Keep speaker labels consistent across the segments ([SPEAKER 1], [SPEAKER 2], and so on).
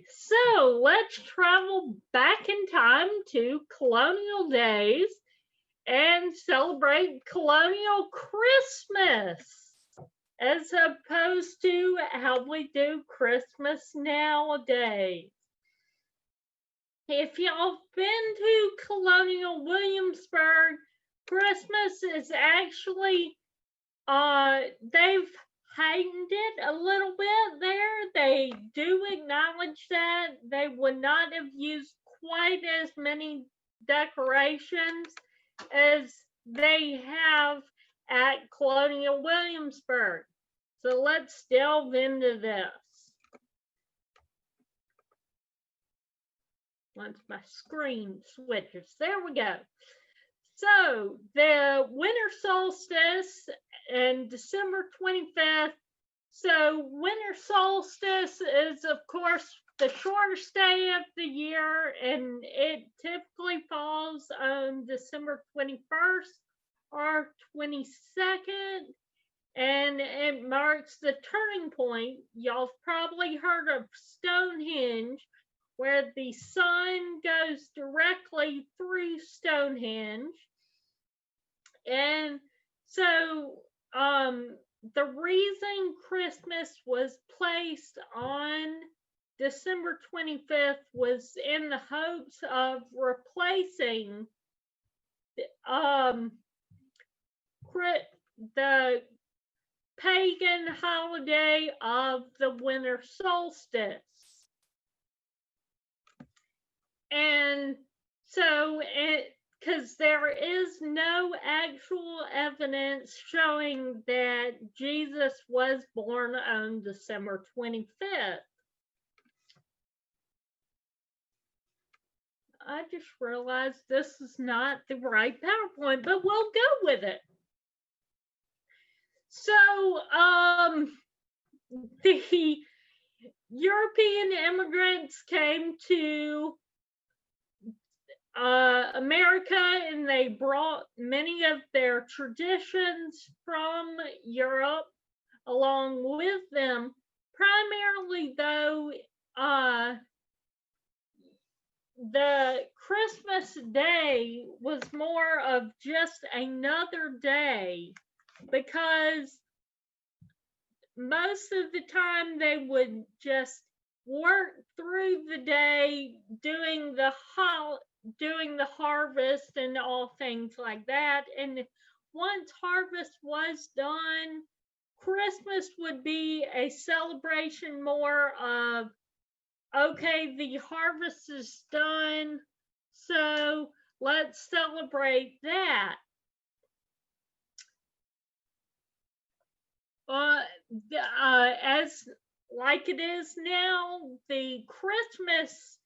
[SPEAKER 1] So let's travel back in time to colonial days and celebrate colonial Christmas as opposed to how we do Christmas nowadays. If y'all been to Colonial Williamsburg, Christmas is actually, they've heightened it a little bit there. They do acknowledge that they would not have used quite as many decorations as they have at Colonial Williamsburg. So let's delve into this. Once my screen switches, there we go. So the winter solstice and December 25th. So winter solstice is, of course, the shortest day of the year, and it typically falls on December 21st or 22nd, and it marks the turning point. Y'all have probably heard of Stonehenge, where the sun goes directly through Stonehenge. And so the reason Christmas was placed on December 25th was in the hopes of replacing the pagan holiday of the winter solstice. And so because there is no actual evidence showing that Jesus was born on December 25th. I just realized this is not the right PowerPoint, but we'll go with it. So, the European immigrants came to America, and they brought many of their traditions from Europe along with them. Primarily, though, the Christmas day was more of just another day, because most of the time they would just work through the day doing the harvest and all things like that. And once harvest was done, Christmas would be a celebration more of, okay, the harvest is done, so let's celebrate that. As like it is now, the Christmas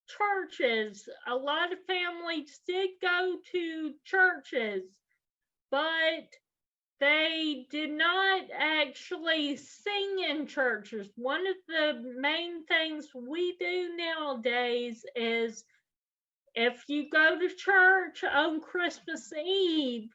[SPEAKER 1] churches, a lot of families did go to churches, but they did not actually sing in churches. One of the main things we do nowadays is, if you go to church on Christmas Eve,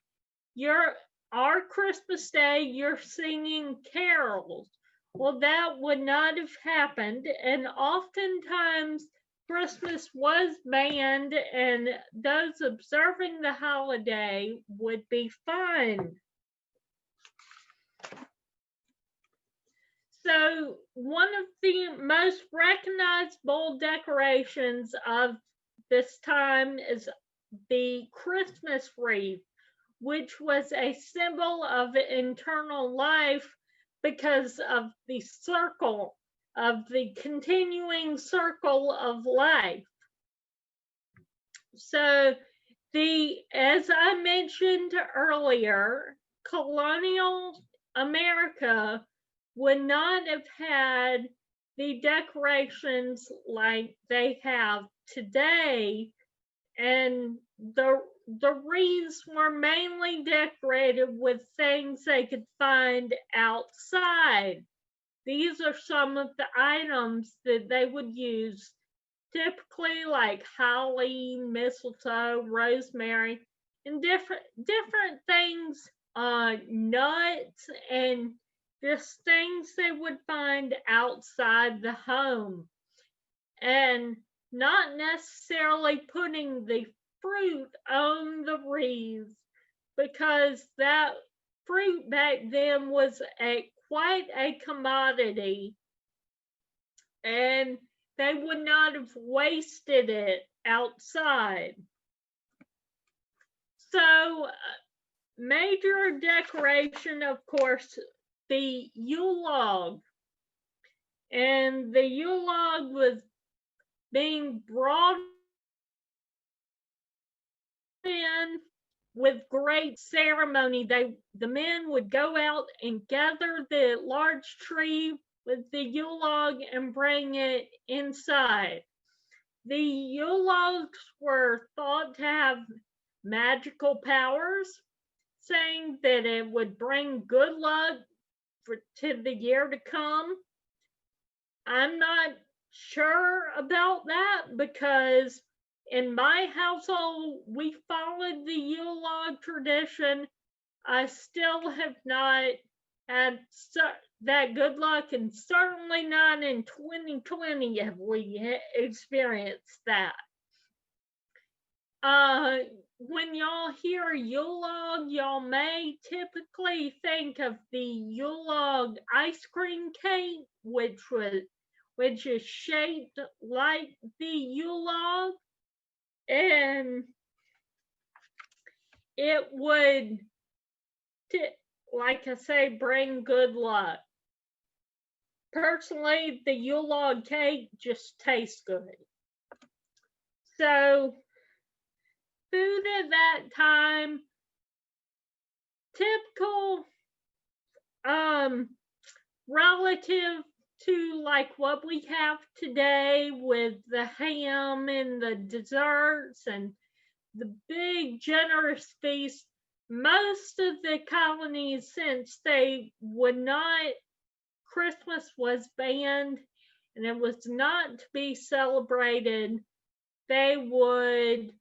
[SPEAKER 1] our Christmas Day, you're singing carols. Well, that would not have happened, and oftentimes Christmas was banned, and those observing the holiday would be fined. So one of the most recognizable decorations of this time is the Christmas wreath, which was a symbol of eternal life because of the circle, of the continuing circle of life. So as I mentioned earlier, colonial America would not have had the decorations like they have today, and the wreaths were mainly decorated with things they could find outside. These are some of the items that they would use, typically like holly, mistletoe, rosemary, and different things, nuts, and just things they would find outside the home, and not necessarily putting the fruit on the wreaths, because that fruit back then was quite a commodity, and they would not have wasted it outside. So, major decoration, of course, the Yule log. And the Yule log was being brought in with great ceremony. The men would go out and gather the large tree with the Yule log and bring it inside. The Yule logs were thought to have magical powers, saying that it would bring good luck to the year to come. I'm not sure about that, because in my household, we followed the Yule log tradition. I still have not had that good luck, and certainly not in 2020 have we experienced that. When y'all hear Yule log, y'all may typically think of the Yule log ice cream cake, which is shaped like the Yule log, and it would, like I say, bring good luck. Personally, the Yule log cake just tastes good. So, food at that time, typical, relative to like what we have today, with the ham and the desserts and the big generous feast. Most of the colonies, since they would not, Christmas was banned and it was not to be celebrated, they would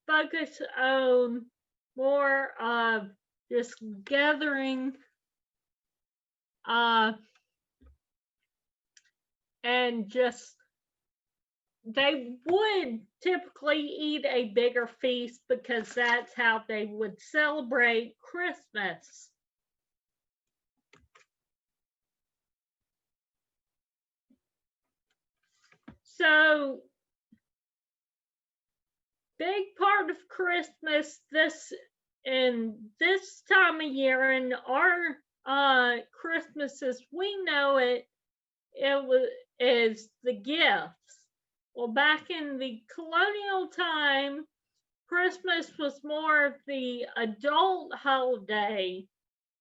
[SPEAKER 1] focus on more of just gathering and just, they would typically eat a bigger feast because that's how they would celebrate Christmas. So, big part of Christmas this time of year, and our Christmas as we know it, is the gifts. Well, back in the colonial time, Christmas was more of the adult holiday,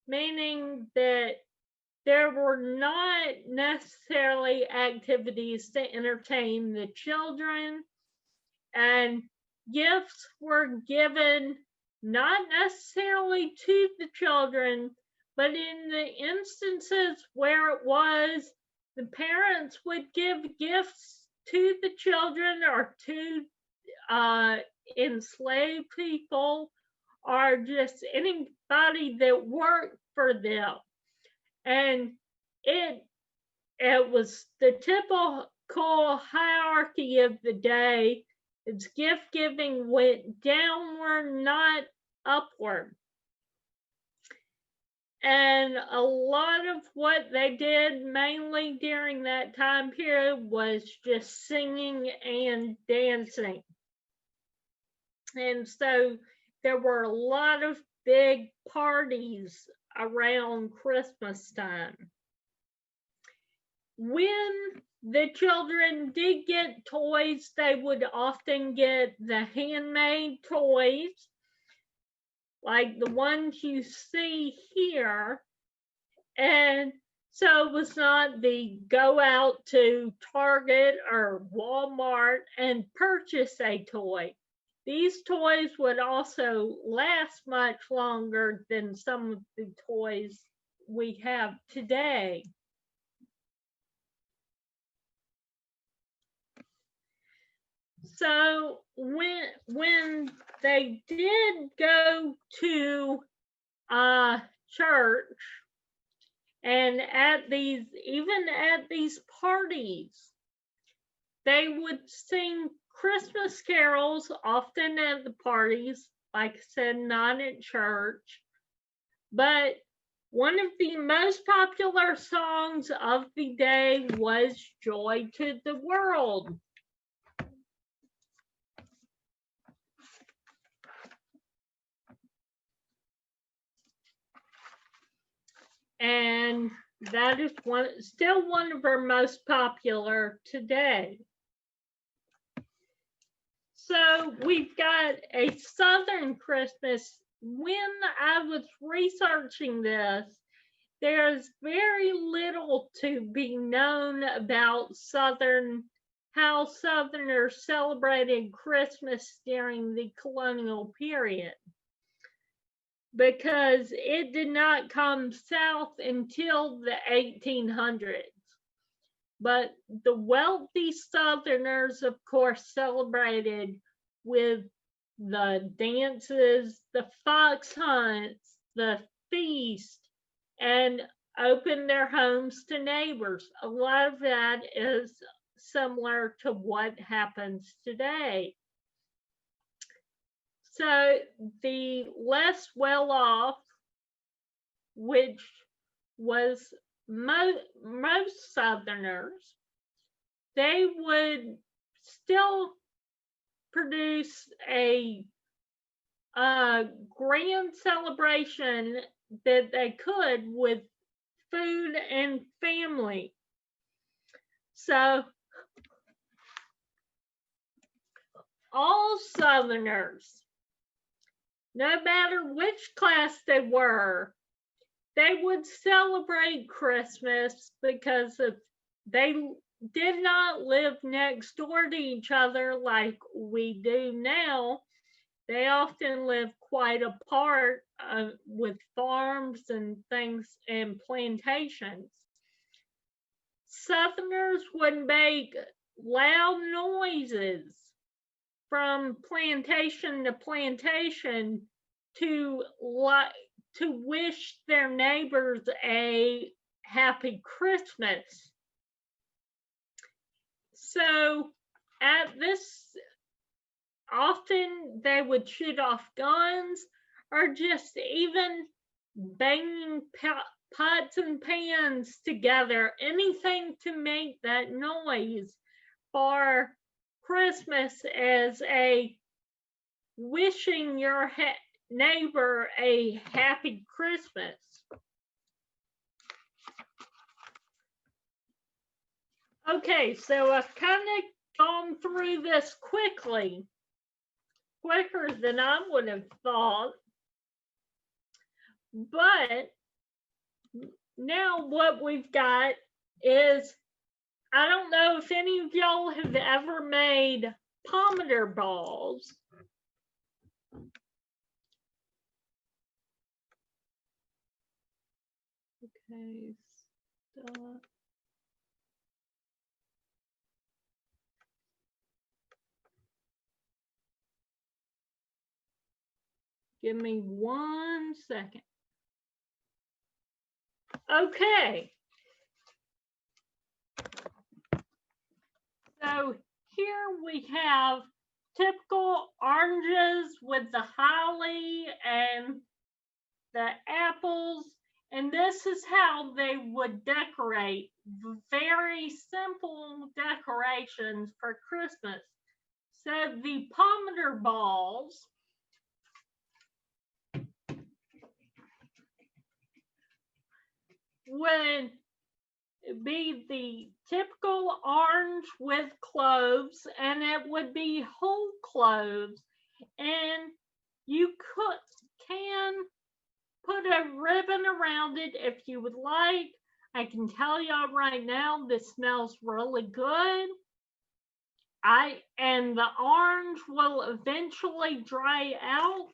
[SPEAKER 1] meaning that there were not necessarily activities to entertain the children, and gifts were given not necessarily to the children, but in the instances where it was, the parents would give gifts to the children or to enslaved people, or just anybody that worked for them. And it was the typical hierarchy of the day. Its gift giving went downward, not upward. And a lot of what they did, mainly during that time period, was just singing and dancing. And so there were a lot of big parties around Christmas time. When the children did get toys, they would often get the handmade toys, like the ones you see here. And so it was not the go out to Target or Walmart and purchase a toy. These toys would also last much longer than some of the toys we have today. So when they did go to church, And even at these parties, they would sing Christmas carols, often at the parties, like I said, not at church. But one of the most popular songs of the day was Joy to the World. And that is still one of our most popular today. So we've got a Southern Christmas. When I was researching this, there's very little to be known about how Southerners celebrated Christmas during the colonial period, because it did not come south until the 1800s. But the wealthy Southerners, of course, celebrated with the dances, the fox hunts, the feast, and opened their homes to neighbors. A lot of that is similar to what happens today. So the less well-off, which was most Southerners, they would still produce a grand celebration that they could with food and family. So all Southerners, no matter which class they were, they would celebrate Christmas because they did not live next door to each other like we do now. They often live quite apart with farms and things and plantations. Southerners would make loud noises from plantation to plantation to wish their neighbors a happy Christmas. So at this, often they would shoot off guns or just even banging pots and pans together, anything to make that noise for Christmas as a wishing your neighbor a happy Christmas. Okay, so I've kind of gone through this quicker than I would have thought. But now what we've got is, I don't know if any of y'all have ever made Pomodoro Balls. Okay, stop. Give me 1 second. Okay. So here we have typical oranges with the holly and the apples, and this is how they would decorate. Very simple decorations for Christmas. So the Pomodoro Balls would be the typical orange with cloves, and it would be whole cloves, and you can put a ribbon around it if you would like. I can tell y'all right now, this smells really good. And the orange will eventually dry out.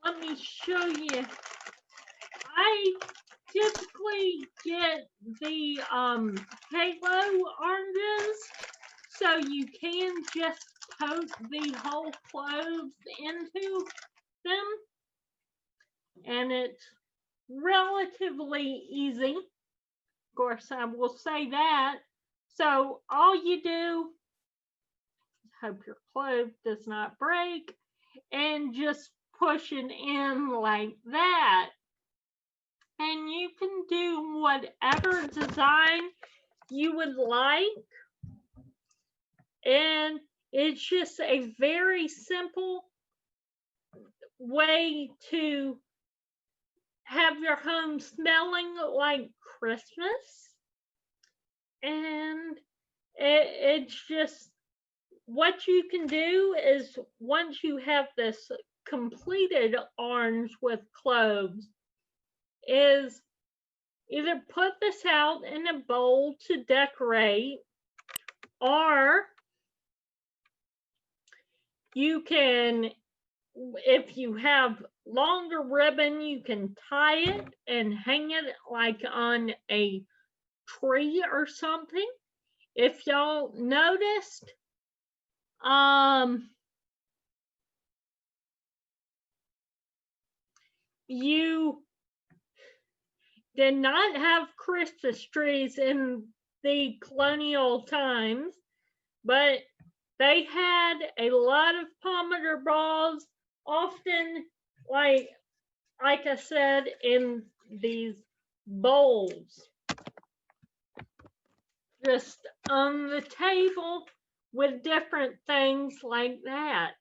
[SPEAKER 1] Let me show you. I typically get the halo oranges, so you can just poke the whole cloves into them, and it's relatively easy. Of course, I will say that. So all you do, hope your clove does not break, and just push it in like that. And you can do whatever design you would like. And it's just a very simple way to have your home smelling like Christmas. And it's just what you can do is once you have this completed orange with cloves, is either put this out in a bowl to decorate, or you can, if you have longer ribbon, you can tie it and hang it like on a tree or something. If y'all noticed, you did not have Christmas trees in the colonial times, but they had a lot of Pomodoro Balls, often, like I said, in these bowls, just on the table with different things like that.